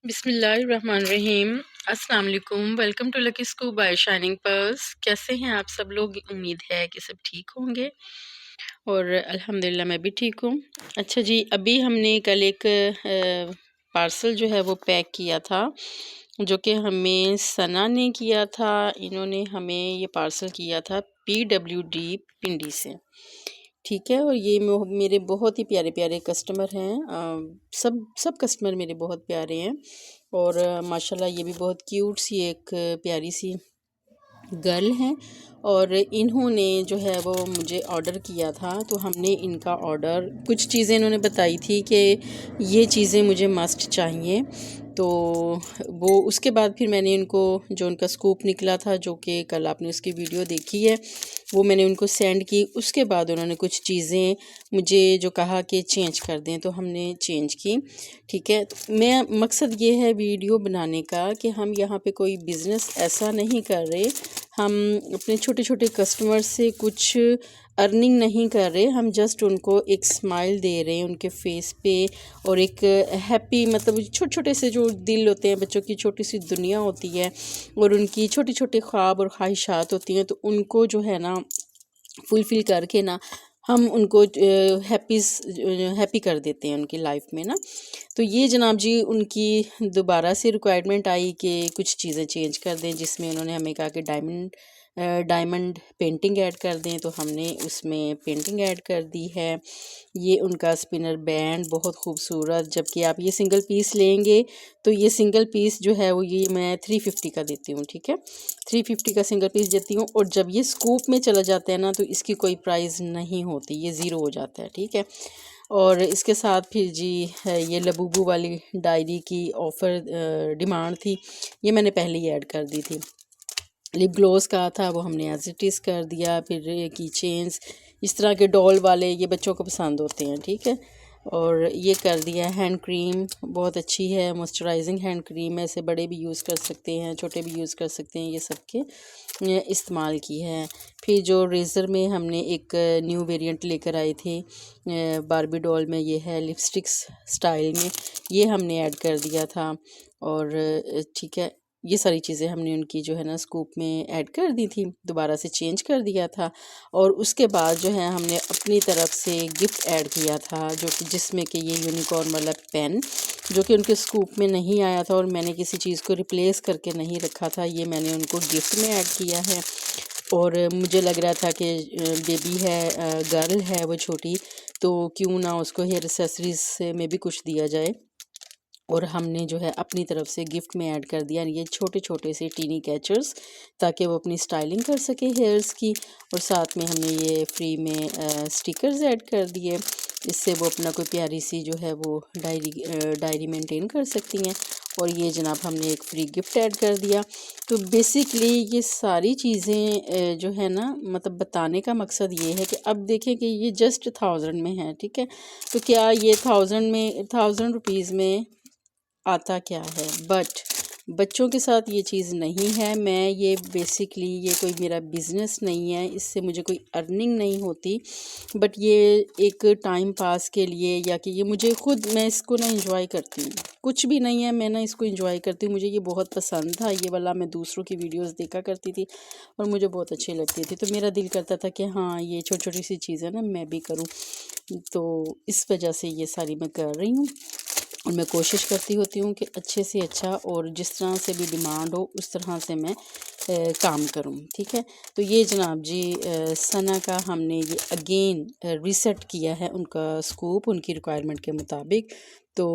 बिस्मिल्लाहिर्रहमानिर्रहीम। अस्सलाम वालेकुम। Welcome to lucky scoop by shining pearls. कैसे हैं आप सब लोग? उम्मीद है कि सब ठीक होंगे और अल्हम्दुलिल्लाह मैं भी ठीक हूँ। अच्छा जी, अभी हमने कल एक पार्सल जो है वो पैक किया था, जो कि हमें सना ने किया था। इन्होंने हमें ये पार्सल किया था PWD पिंडी से, ठीक है। और ये मेरे बहुत ही प्यारे प्यारे कस्टमर हैं। सब कस्टमर मेरे बहुत प्यारे हैं और माशाल्लाह ये भी बहुत क्यूट सी एक प्यारी सी गर्ल हैं। और इन्होंने जो है वो मुझे ऑर्डर किया था, तो हमने इनका ऑर्डर, कुछ चीज़ें इन्होंने बताई थी कि ये चीज़ें मुझे मस्ट चाहिए, तो वो उसके बाद फिर मैंने इनको जो उनका स्कूप निकला था, जो कि कल आपने उसकी वीडियो देखी है, वो मैंने उनको सेंड की। उसके बाद उन्होंने कुछ चीज़ें मुझे जो कहा कि चेंज कर दें, तो हमने चेंज की, ठीक है। तो मैं मकसद ये है वीडियो बनाने का कि हम यहाँ पे कोई बिज़नेस ऐसा नहीं कर रहे, हम अपने छोटे छोटे कस्टमर से कुछ अर्निंग नहीं कर रहे, हम जस्ट उनको एक स्माइल दे रहे हैं उनके फेस पे, और एक हैप्पी, मतलब छोटे छोटे से जो दिल होते हैं, बच्चों की छोटी सी दुनिया होती है और उनकी छोटी छोटी ख्वाब और ख्वाहिशात होती हैं, तो उनको जो है ना फुलफ़िल करके ना हम उनको हैप्पी कर देते हैं उनकी लाइफ में ना। तो ये जनाब जी उनकी दोबारा से रिक्वायरमेंट आई कि कुछ चीज़ें चेंज कर दें, जिसमें उन्होंने हमें कहा कि डायमंड पेंटिंग ऐड कर दें, तो हमने उसमें पेंटिंग ऐड कर दी है। ये उनका स्पिनर बैंड बहुत खूबसूरत, जबकि आप ये सिंगल पीस लेंगे तो ये सिंगल पीस जो है वो ये मैं 350 का देती हूँ, ठीक है। 350 का सिंगल पीस देती हूँ, और जब ये स्कूप में चला जाता है ना तो इसकी कोई प्राइस नहीं होती, ये ज़ीरो हो जाता है, ठीक है। और इसके साथ फिर जी ये लबूबू वाली डायरी की ऑफ़र डिमांड थी, ये मैंने पहले ही ऐड कर दी थी। लिप ग्लोस का था, वो हमने एज इट इज़ कर दिया। फिर की चेन्स, इस तरह के डॉल वाले, ये बच्चों को पसंद होते हैं, ठीक है। और ये कर दिया। हैंड क्रीम बहुत अच्छी है, मॉइस्चराइजिंग हैंड क्रीम है, इसे बड़े भी यूज़ कर सकते हैं, छोटे भी यूज़ कर सकते हैं, ये सब के इस्तेमाल की है। फिर जो रेज़र में हमने एक न्यू वेरिएंट लेकर आए थे बारबी डॉल में, ये है लिपस्टिक्स स्टाइल में, ये हमने ऐड कर दिया था। और ठीक है, ये सारी चीज़ें हमने उनकी जो है ना स्कूप में ऐड कर दी थी, दोबारा से चेंज कर दिया था। और उसके बाद जो है हमने अपनी तरफ से गिफ्ट ऐड किया था, जो कि जिसमें कि ये यूनिकॉर्न वाला पेन, जो कि उनके स्कूप में नहीं आया था और मैंने किसी चीज़ को रिप्लेस करके नहीं रखा था, ये मैंने उनको गिफ्ट में ऐड किया है। और मुझे लग रहा था कि बेबी है, गर्ल है वो छोटी, तो क्यों ना उसको हेयर एक्सेसरीज में भी कुछ दिया जाए, और हमने जो है अपनी तरफ से गिफ्ट में ऐड कर दिया ये छोटे छोटे से टीनी कैचर्स, ताकि वो अपनी स्टाइलिंग कर सके हेयर्स की। और साथ में हमने ये फ्री में स्टिकर्स ऐड कर दिए, इससे वो अपना कोई प्यारी सी जो है वो डायरी मेंटेन कर सकती हैं। और ये जनाब हमने एक फ्री गिफ्ट ऐड कर दिया। तो बेसिकली ये सारी चीज़ें जो है ना, मतलब बताने का मकसद ये है कि अब देखें कि ये जस्ट 1000 में है, ठीक है। तो क्या ये 1000 रुपीज़ में आता क्या है, बट बच्चों के साथ ये चीज़ नहीं है। मैं ये बेसिकली ये कोई मेरा बिज़नेस नहीं है, इससे मुझे कोई अर्निंग नहीं होती, बट ये एक टाइम पास के लिए, या कि ये मुझे खुद, मैं इसको ना इंजॉय करती हूँ, कुछ भी नहीं है, मैं ना इसको इंजॉय करती हूँ। मुझे ये बहुत पसंद था ये वाला, मैं दूसरों की वीडियोस देखा करती थी और मुझे बहुत अच्छी लगती थी, तो मेरा दिल करता था कि हाँ ये छोटी छोटी सी चीज़ें ना मैं भी करूँ, तो इस वजह से ये सारी मैं कर रही हूँ। और मैं कोशिश करती होती हूँ कि अच्छे से अच्छा, और जिस तरह से भी डिमांड हो उस तरह से मैं काम करूँ, ठीक है। तो ये जनाब जी सना का हमने ये अगेन रीसेट किया है उनका स्कूप उनकी रिक्वायरमेंट के मुताबिक। तो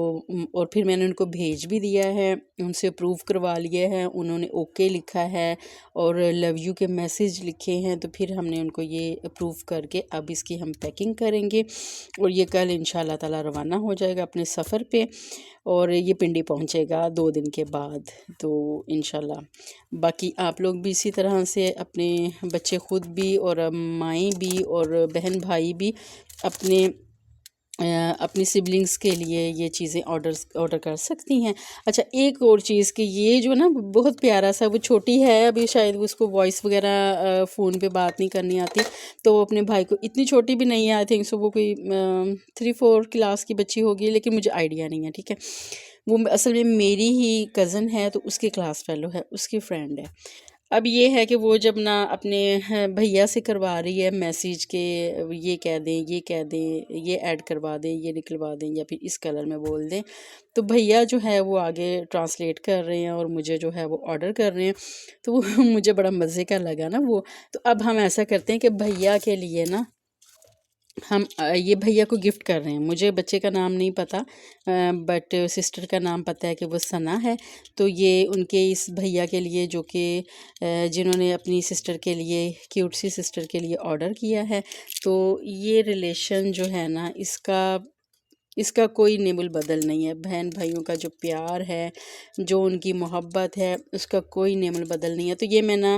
और फिर मैंने उनको भेज भी दिया है, उनसे अप्रूव करवा लिया है, उन्होंने ओके लिखा है और लव यू के मैसेज लिखे हैं। तो फिर हमने उनको ये अप्रूव करके अब इसकी हम पैकिंग करेंगे, और ये कल इंशाल्लाह ताला रवाना हो जाएगा अपने सफ़र पे, और ये पिंडी पहुंचेगा 2 दिन के बाद, तो इंशाल्लाह। बाकी आप लोग भी इसी तरह से अपने बच्चे खुद भी और माएँ भी और बहन भाई भी अपने अपनी सिबलिंग्स के लिए ये चीज़ें ऑर्डर कर सकती हैं। अच्छा, एक और चीज़ कि ये जो ना बहुत प्यारा सा, वो छोटी है अभी, शायद वो उसको वॉइस वगैरह फ़ोन पे बात नहीं करनी आती, तो वो अपने भाई को, इतनी छोटी भी नहीं है, आई थिंक सो वो कोई 3-4 क्लास की बच्ची होगी, लेकिन मुझे आइडिया नहीं है, ठीक है। वो असल में मेरी ही कज़न है, तो उसकी क्लास फ़ेलो है, उसकी फ्रेंड है। अब ये है कि वो जब ना अपने भैया से करवा रही है मैसेज के, ये कह दें, ये कह दें, ये ऐड करवा दें, ये निकलवा दें, या फिर इस कलर में बोल दें, तो भैया जो है वो आगे ट्रांसलेट कर रहे हैं और मुझे जो है वो ऑर्डर कर रहे हैं। तो वो मुझे बड़ा मज़े का लगा ना वो। तो अब हम ऐसा करते हैं कि भैया के लिए ना हम ये भैया को गिफ्ट कर रहे हैं। मुझे बच्चे का नाम नहीं पता, बट सिस्टर का नाम पता है कि वो सना है। तो ये उनके इस भैया के लिए, जो कि जिन्होंने अपनी सिस्टर के लिए, क्यूट सी सिस्टर के लिए ऑर्डर किया है। तो ये रिलेशन जो है ना, इसका कोई निमुल बदल नहीं है। बहन भाइयों का जो प्यार है, जो उनकी मोहब्बत है, उसका कोई निमुल बदल नहीं है। तो ये मैं ना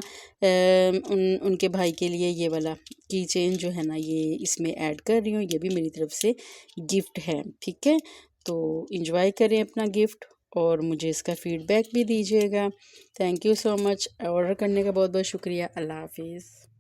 उनके भाई के लिए ये वाला की चेन जो है ना, ये इसमें ऐड कर रही हूँ। ये भी मेरी तरफ से गिफ्ट है, ठीक है। तो इंजॉय करें अपना गिफ्ट और मुझे इसका फीडबैक भी दीजिएगा। Thank you so much. Order करने का बहुत बहुत शुक्रिया। अल्लाह हाफिज़।